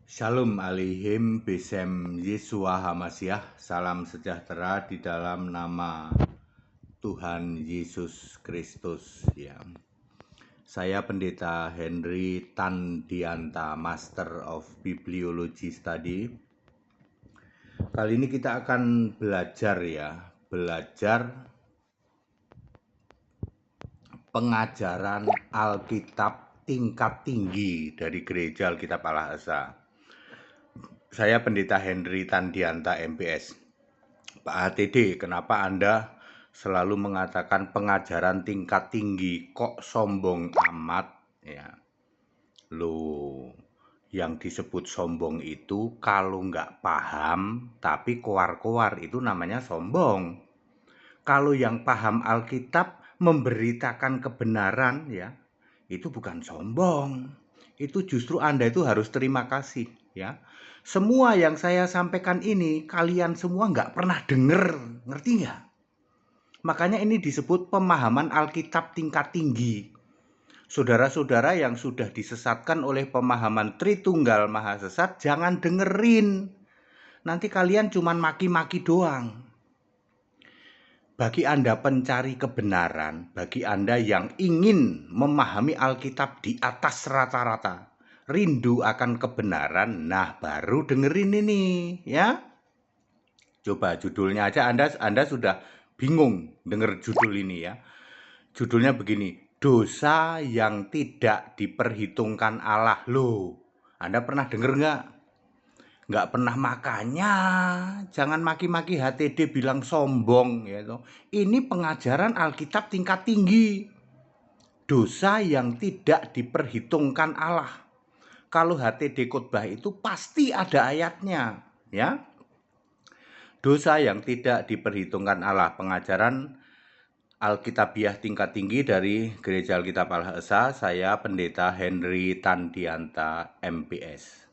Shalom Aleihim Besem Yesua Hamasiah. Salam sejahtera di dalam nama Tuhan Yesus Kristus. Ya. Saya Pendeta Henry Tandianta, Master of Bibliology Study. Kali ini kita akan belajar pengajaran Alkitab tingkat tinggi dari Gereja Alkitab Allah Esa. Saya Pendeta Henry Tandianta, MPS. Pak HTD, kenapa Anda selalu mengatakan pengajaran tingkat tinggi? Kok sombong amat? Ya, loh, yang disebut sombong itu kalau nggak paham tapi koar-koar itu namanya sombong. Kalau yang paham Alkitab memberitakan kebenaran, ya, itu bukan sombong. Itu justru Anda itu harus terima kasih, ya. Semua yang saya sampaikan ini kalian semua nggak pernah dengar, ngerti nggak? Makanya ini disebut pemahaman Alkitab tingkat tinggi. Saudara-saudara yang sudah disesatkan oleh pemahaman Tritunggal Maha Sesat, jangan dengerin. Nanti kalian cuman maki-maki doang. Bagi Anda pencari kebenaran, bagi Anda yang ingin memahami Alkitab di atas rata-rata, rindu akan kebenaran, nah baru dengerin ini, ya. Coba judulnya aja Anda sudah bingung denger judul ini, ya. Judulnya begini, dosa yang tidak diperhitungkan Allah. Loh, Anda pernah denger nggak? Nggak pernah, makanya jangan maki-maki HTD bilang sombong, ya toh. Ini pengajaran Alkitab tingkat tinggi. Dosa yang tidak diperhitungkan Allah. Kalau HTD khotbah itu pasti ada ayatnya, ya. Dosa yang tidak diperhitungkan Allah, pengajaran Alkitabiah tingkat tinggi dari Gereja Alkitab Allah Esa. Saya Pendeta Henry Tandianta, MPS.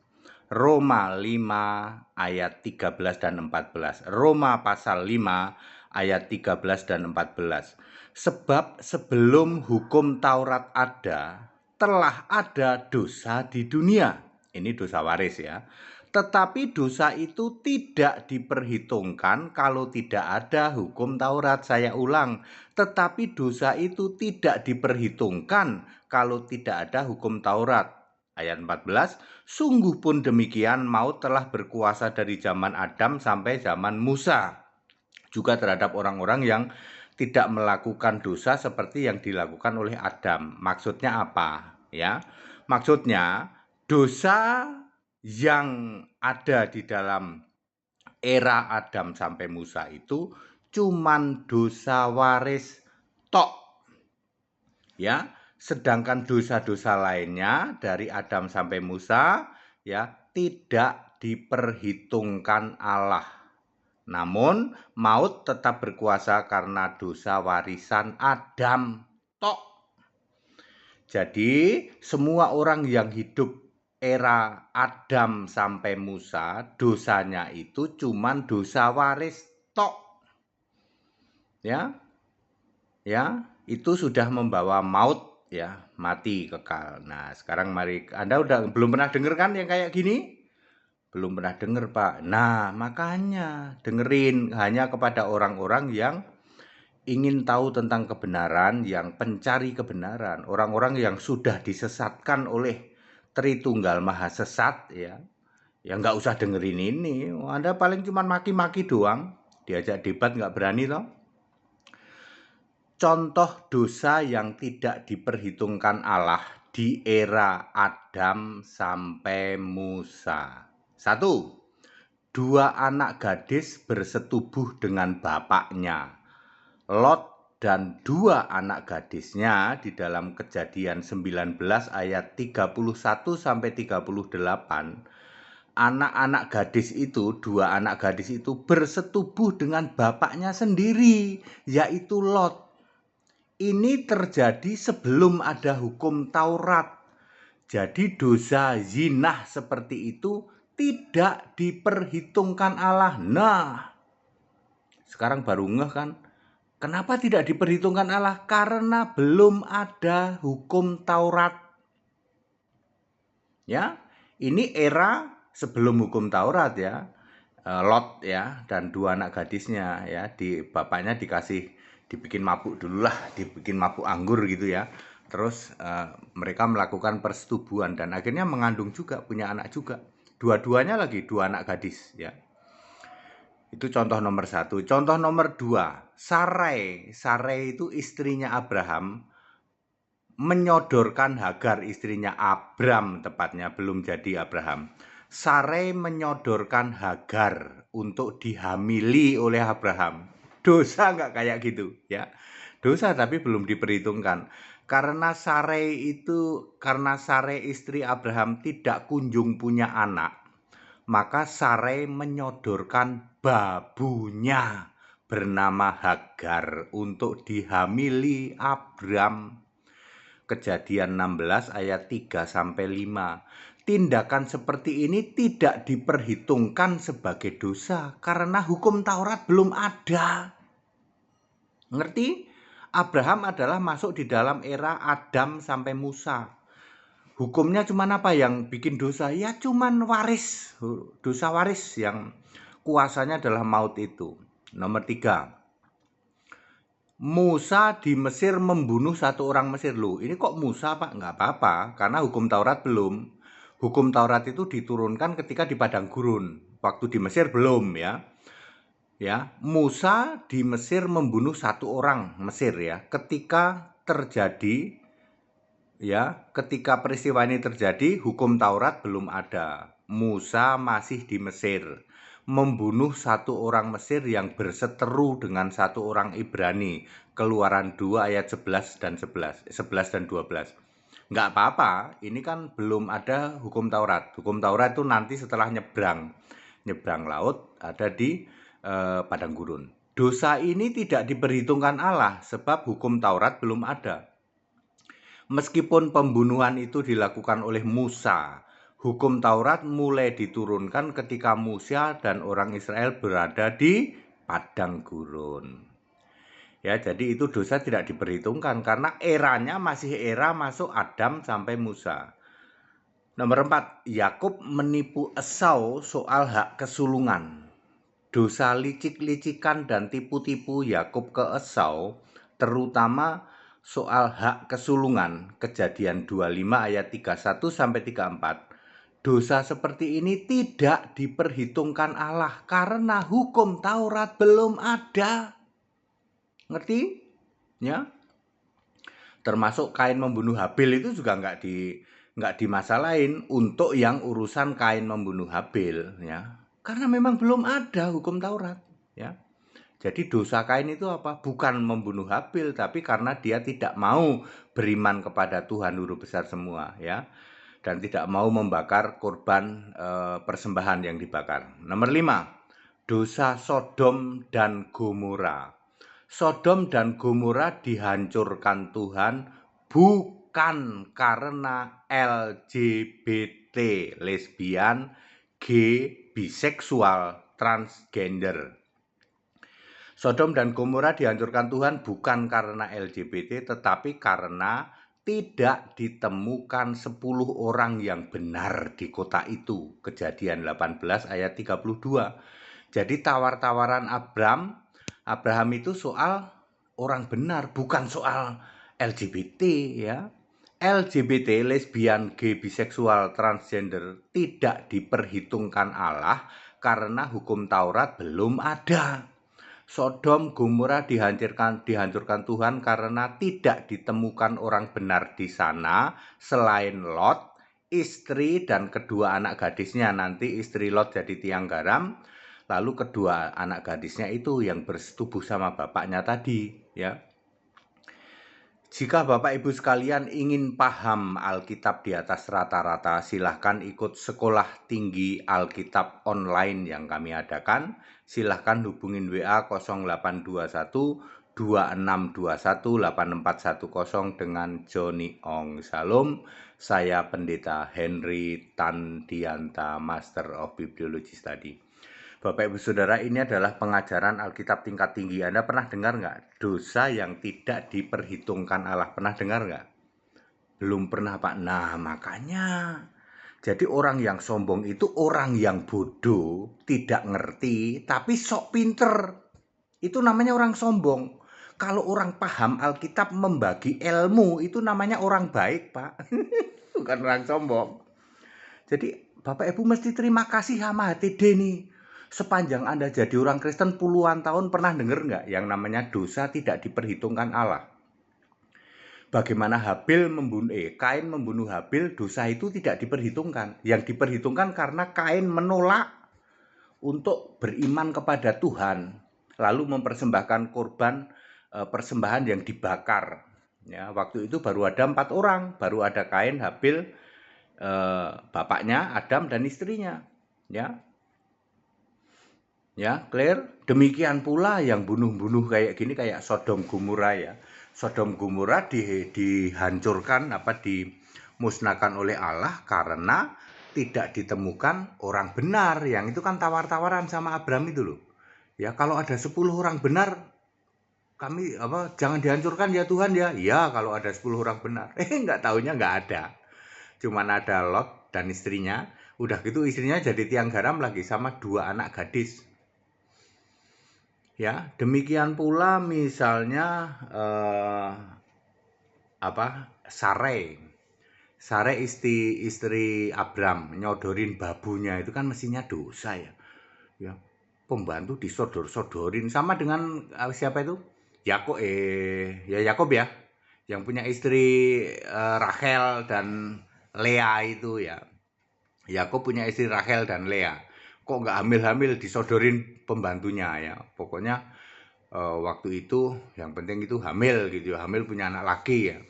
Roma 5 ayat 13 dan 14. Roma pasal 5 ayat 13 dan 14. Sebab sebelum hukum Taurat ada, telah ada dosa di dunia. Ini dosa waris, ya. Tetapi dosa itu tidak diperhitungkan kalau tidak ada hukum Taurat. Saya ulang, tetapi dosa itu tidak diperhitungkan kalau tidak ada hukum Taurat. Ayat 14, sungguh pun demikian maut telah berkuasa dari zaman Adam sampai zaman Musa, juga terhadap orang-orang yang tidak melakukan dosa seperti yang dilakukan oleh Adam. Maksudnya apa? Ya, maksudnya dosa yang ada di dalam era Adam sampai Musa itu cuman dosa waris tok, ya. Sedangkan dosa-dosa lainnya dari Adam sampai Musa, ya, tidak diperhitungkan Allah. Namun maut tetap berkuasa karena dosa warisan Adam tok. Jadi semua orang yang hidup era Adam sampai Musa, dosanya itu cuman dosa waris tok. Ya. Ya, itu sudah membawa maut, ya, mati kekal. Nah, sekarang mari, Anda belum pernah dengar kan yang kayak gini? Belum pernah dengar, Pak. Nah, makanya dengerin hanya kepada orang-orang yang ingin tahu tentang kebenaran, yang pencari kebenaran, orang-orang yang sudah disesatkan oleh Tritunggal Maha Sesat, ya. Ya nggak usah dengerin ini. Anda paling cuma maki-maki doang, diajak debat nggak berani toh. Contoh dosa yang tidak diperhitungkan Allah di era Adam sampai Musa. 1. Dua anak gadis bersetubuh dengan bapaknya. Lot dan dua anak gadisnya di dalam Kejadian 19 ayat 31 sampai 38. Anak-anak gadis itu, dua anak gadis itu bersetubuh dengan bapaknya sendiri, yaitu Lot. Ini terjadi sebelum ada hukum Taurat. Jadi dosa zinah seperti itu tidak diperhitungkan Allah. Nah, sekarang baru ngeh kan? Kenapa tidak diperhitungkan Allah? Karena belum ada hukum Taurat. Ya, ini era sebelum hukum Taurat ya, Lot ya dan dua anak gadisnya ya, bapaknya dibikin mabuk dulu lah, dibikin mabuk anggur gitu ya. Terus mereka melakukan persetubuhan dan akhirnya mengandung juga, punya anak juga. Dua-duanya lagi dua anak gadis ya. Itu contoh nomor satu. Contoh nomor dua, Sarai. Sarai itu istrinya Abraham menyodorkan Hagar, istrinya Abram tepatnya, belum jadi Abraham. Sarai menyodorkan Hagar untuk dihamili oleh Abraham. Dosa nggak kayak gitu ya? Dosa tapi belum diperhitungkan. Karena Sarai istri Abraham tidak kunjung punya anak, maka Sarai menyodorkan babunya bernama Hagar untuk dihamili Abram. Kejadian 16 ayat 3 sampai 5. Tindakan seperti ini tidak diperhitungkan sebagai dosa karena hukum Taurat belum ada. Ngerti? Abraham adalah masuk di dalam era Adam sampai Musa. Hukumnya cuman apa yang bikin dosa? Ya cuman waris, dosa waris yang kuasanya adalah maut itu. Nomor 3. Musa di Mesir membunuh satu orang Mesir. Loh, ini kok Musa Pak? Nggak apa-apa, karena hukum Taurat belum. Hukum Taurat itu diturunkan ketika di padang gurun. Waktu di Mesir belum ya. Ya, Musa di Mesir membunuh satu orang Mesir ya. Ketika peristiwa ini terjadi, hukum Taurat belum ada. Musa masih di Mesir, membunuh satu orang Mesir yang berseteru dengan satu orang Ibrani. Keluaran 2 ayat 11 dan 12. Nggak apa-apa, ini kan belum ada hukum Taurat. Hukum Taurat itu nanti setelah nyebrang laut, ada di padang gurun. Dosa ini tidak diperhitungkan Allah sebab hukum Taurat belum ada. Meskipun pembunuhan itu dilakukan oleh Musa, hukum Taurat mulai diturunkan ketika Musa dan orang Israel berada di padang gurun. Ya, jadi itu dosa tidak diperhitungkan karena eranya masih era masuk Adam sampai Musa. Nomor 4, Yakub menipu Esau soal hak kesulungan. Dosa licik-licikan dan tipu-tipu Yakub ke Esau, terutama soal hak kesulungan, Kejadian 25 ayat 31 sampai 34. Dosa seperti ini tidak diperhitungkan Allah karena hukum Taurat belum ada. Ngerti? Ya. Termasuk Kain membunuh Habil itu juga nggak dimasalahin untuk yang urusan Kain membunuh Habil ya. Karena memang belum ada hukum Taurat ya. Jadi dosa Kain itu apa? Bukan membunuh Habil, tapi karena dia tidak mau beriman kepada Tuhan Guru besar semua ya, dan tidak mau membakar korban persembahan yang dibakar. Nomor 5, dosa Sodom dan Gomora. Sodom dan Gomora dihancurkan Tuhan bukan karena LGBT, lesbian, gay, biseksual, transgender. Sodom dan Gomora dihancurkan Tuhan bukan karena LGBT, tetapi karena tidak ditemukan 10 orang yang benar di kota itu. Kejadian 18 ayat 32. Jadi tawar-tawaran Abraham itu soal orang benar, bukan soal LGBT ya. LGBT, lesbian, gay, biseksual, transgender tidak diperhitungkan Allah karena hukum Taurat belum ada. Sodom Gomora dihancurkan Tuhan karena tidak ditemukan orang benar di sana selain Lot, istri dan kedua anak gadisnya. Nanti istri Lot jadi tiang garam, lalu kedua anak gadisnya itu yang bersetubuh sama bapaknya tadi ya. Jika Bapak Ibu sekalian ingin paham Alkitab di atas rata-rata, silahkan ikut sekolah tinggi Alkitab online yang kami adakan. Silahkan hubungin WA 0821 2621 8410 dengan Joni Ong. Salam, saya Pendeta Henry Tandianta, Master of Bibliology Study. Bapak Ibu Saudara, ini adalah pengajaran Alkitab tingkat tinggi. Anda pernah dengar nggak? Dosa yang tidak diperhitungkan Allah. Pernah dengar nggak? Belum pernah Pak. Nah makanya Jadi orang yang sombong itu orang yang bodoh, tidak ngerti, tapi sok pinter. Itu namanya orang sombong. Kalau orang paham Alkitab membagi ilmu, itu namanya orang baik, Pak. Bukan orang sombong. Jadi Bapak Ibu mesti terima kasih sama HTD nih. Sepanjang Anda jadi orang Kristen puluhan tahun pernah dengar nggak yang namanya dosa tidak diperhitungkan Allah? Bagaimana Kain membunuh Habil, dosa itu tidak diperhitungkan. Yang diperhitungkan karena Kain menolak untuk beriman kepada Tuhan, lalu mempersembahkan korban persembahan yang dibakar. Ya, waktu itu baru ada 4 orang, baru ada Kain, Habil, bapaknya Adam dan istrinya. Ya, clear. Demikian pula yang bunuh-bunuh kayak gini kayak Sodom Gomora ya. Sodom Gomora dihancurkan dimusnahkan oleh Allah karena tidak ditemukan orang benar. Yang itu kan tawar-tawaran sama Abraham itu loh. Ya, kalau ada 10 orang benar kami jangan dihancurkan ya Tuhan ya. Ya, kalau ada 10 orang benar. Enggak taunya enggak ada. Cuman ada Lot dan istrinya. Udah gitu istrinya jadi tiang garam lagi sama 2 anak gadis. Ya, demikian pula misalnya Sarai istri Abram nyodorin babunya itu kan mestinya dosa ya. Ya, pembantu disodor-sodorin sama dengan siapa itu? Yakob ya. Yang punya istri Rachel dan Lea itu ya. Yakob punya istri Rachel dan Lea. Kok nggak hamil-hamil disodorin pembantunya ya. Pokoknya waktu itu yang penting itu hamil gitu ya. Hamil punya anak laki ya.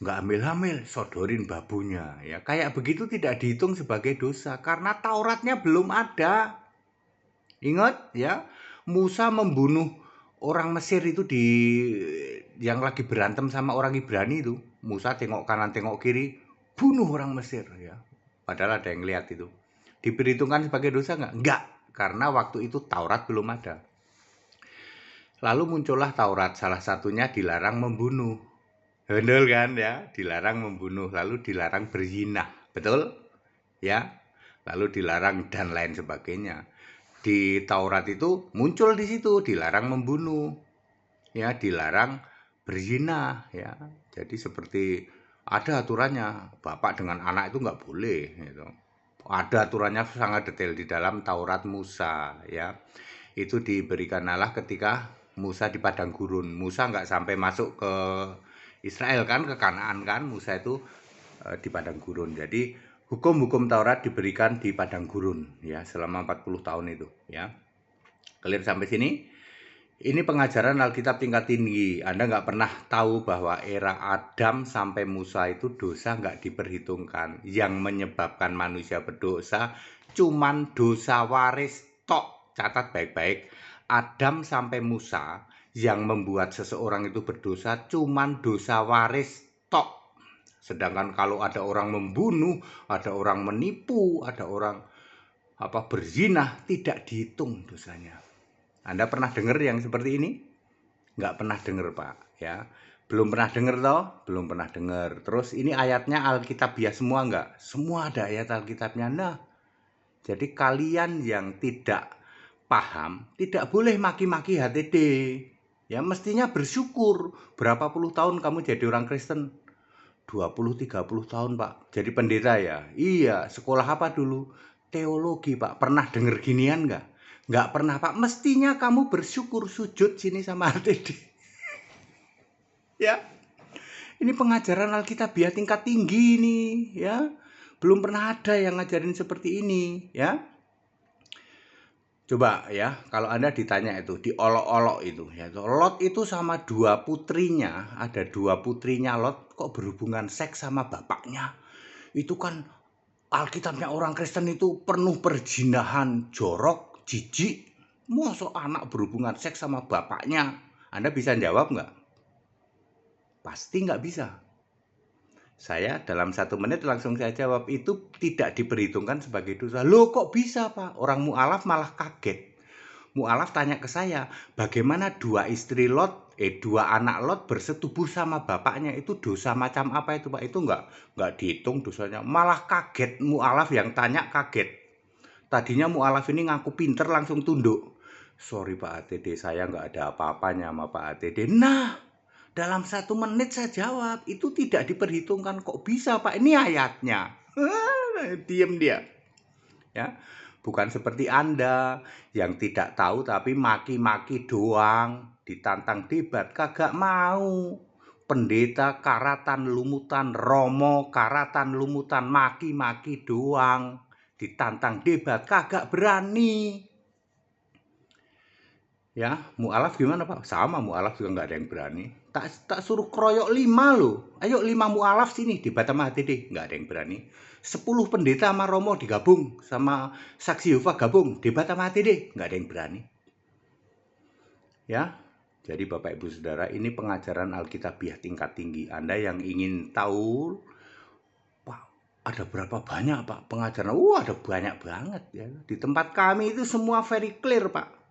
Nggak hamil-hamil, sodorin babunya ya. Kayak begitu tidak dihitung sebagai dosa karena Tauratnya belum ada. Ingat ya, Musa membunuh orang Mesir itu yang lagi berantem sama orang Ibrani itu. Musa tengok kanan tengok kiri, bunuh orang Mesir ya. Padahal ada yang lihat itu. Diperhitungkan sebagai dosa nggak? Nggak, karena waktu itu Taurat belum ada. Lalu muncullah Taurat, salah satunya dilarang membunuh. Betul kan ya, dilarang membunuh, lalu dilarang berzina, betul? Ya, lalu dilarang dan lain sebagainya. Di Taurat itu muncul di situ dilarang membunuh, ya, dilarang berzina, ya. Jadi seperti ada aturannya, bapak dengan anak itu nggak boleh, gitu. Ada aturannya sangat detail di dalam Taurat Musa, ya. Itu diberikan Allah ketika Musa di padang gurun. Musa nggak sampai masuk ke Israel kan, ke Kanaan kan, Musa itu di padang gurun. Jadi hukum-hukum Taurat diberikan di padang gurun ya selama 40 tahun itu ya. Clear sampai sini? Ini pengajaran Alkitab tingkat tinggi. Anda nggak pernah tahu bahwa era Adam sampai Musa itu dosa nggak diperhitungkan. Yang menyebabkan manusia berdosa cuman dosa waris tok. Catat baik-baik. Adam sampai Musa yang membuat seseorang itu berdosa cuman dosa waris tok. Sedangkan kalau ada orang membunuh, ada orang menipu, ada orang berzina, tidak dihitung dosanya. Anda pernah dengar yang seperti ini? Nggak pernah dengar, Pak. Ya, belum pernah dengar toh? Belum pernah dengar. Terus ini ayatnya Alkitabiah semua nggak? Semua ada ayat Alkitabnya. Nah, jadi kalian yang tidak paham, tidak boleh maki-maki HTD. Ya, mestinya bersyukur. Berapa puluh tahun kamu jadi orang Kristen? 20-30 tahun, Pak. Jadi pendeta ya? Iya. Sekolah apa dulu? Teologi, Pak. Pernah dengar ginian nggak? Nggak pernah, Pak. Mestinya kamu bersyukur, sujud sini sama HTD. Ya. Ini pengajaran Alkitabiah tingkat tinggi nih, ya. Belum pernah ada yang ngajarin seperti ini, ya. Coba ya, kalau Anda ditanya itu, diolok-olok itu, ya. Lot itu sama 2 putrinya, ada 2 putrinya Lot kok berhubungan seks sama bapaknya. Itu kan Alkitabnya orang Kristen itu penuh perzinahan, jorok, jijik. Masa anak berhubungan seks sama bapaknya? Anda bisa jawab nggak? Pasti nggak bisa. Saya dalam 1 menit langsung saya jawab, itu tidak diperhitungkan sebagai dosa. Loh kok bisa, Pak? Orang mu'alaf malah kaget. Mu'alaf tanya ke saya, bagaimana dua anak Lot bersetubuh sama bapaknya, itu dosa macam apa itu Pak? Itu enggak dihitung dosanya. Malah kaget Mu'alaf yang tanya, kaget. Tadinya Mu'alaf ini ngaku pinter langsung tunduk. Sorry Pak ATD, saya nggak ada apa-apanya sama Pak ATD. Nah, dalam 1 menit saya jawab, itu tidak diperhitungkan. Kok bisa Pak? Ini ayatnya. Diem dia. Ya, bukan seperti Anda yang tidak tahu tapi maki-maki doang, ditantang debat kagak mau. Pendeta karatan lumutan, romo karatan lumutan, maki-maki doang, ditantang debat kagak berani. Ya, mu'alaf gimana Pak? Sama, mu'alaf juga nggak ada yang berani. Tak suruh keroyok 5 loh. Ayo 5 mu'alaf sini debat sama HTD, nggak ada yang berani. 10 pendeta sama Romo digabung, sama Saksi Yehova gabung, debat sama HTD, nggak ada yang berani. Ya, jadi Bapak Ibu Saudara, ini pengajaran Alkitabiah tingkat tinggi. Anda yang ingin tahu, Pak, ada berapa banyak Pak pengajaran? Ada banyak banget ya. Di tempat kami itu semua very clear Pak.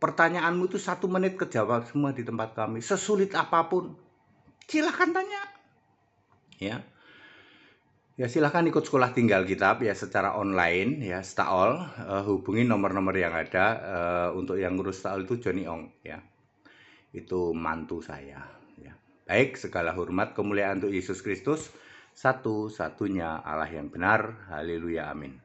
Pertanyaanmu itu 1 menit kejawab semua di tempat kami. Sesulit apapun, silahkan tanya. Ya silahkan ikut sekolah tinggal kitab ya secara online ya, Staol. Hubungi nomor-nomor yang ada. Untuk yang ngurus Staol itu Johnny Ong ya. Itu mantu saya ya. Baik, segala hormat kemuliaan untuk Yesus Kristus, satu-satunya Allah yang benar. Haleluya, amin.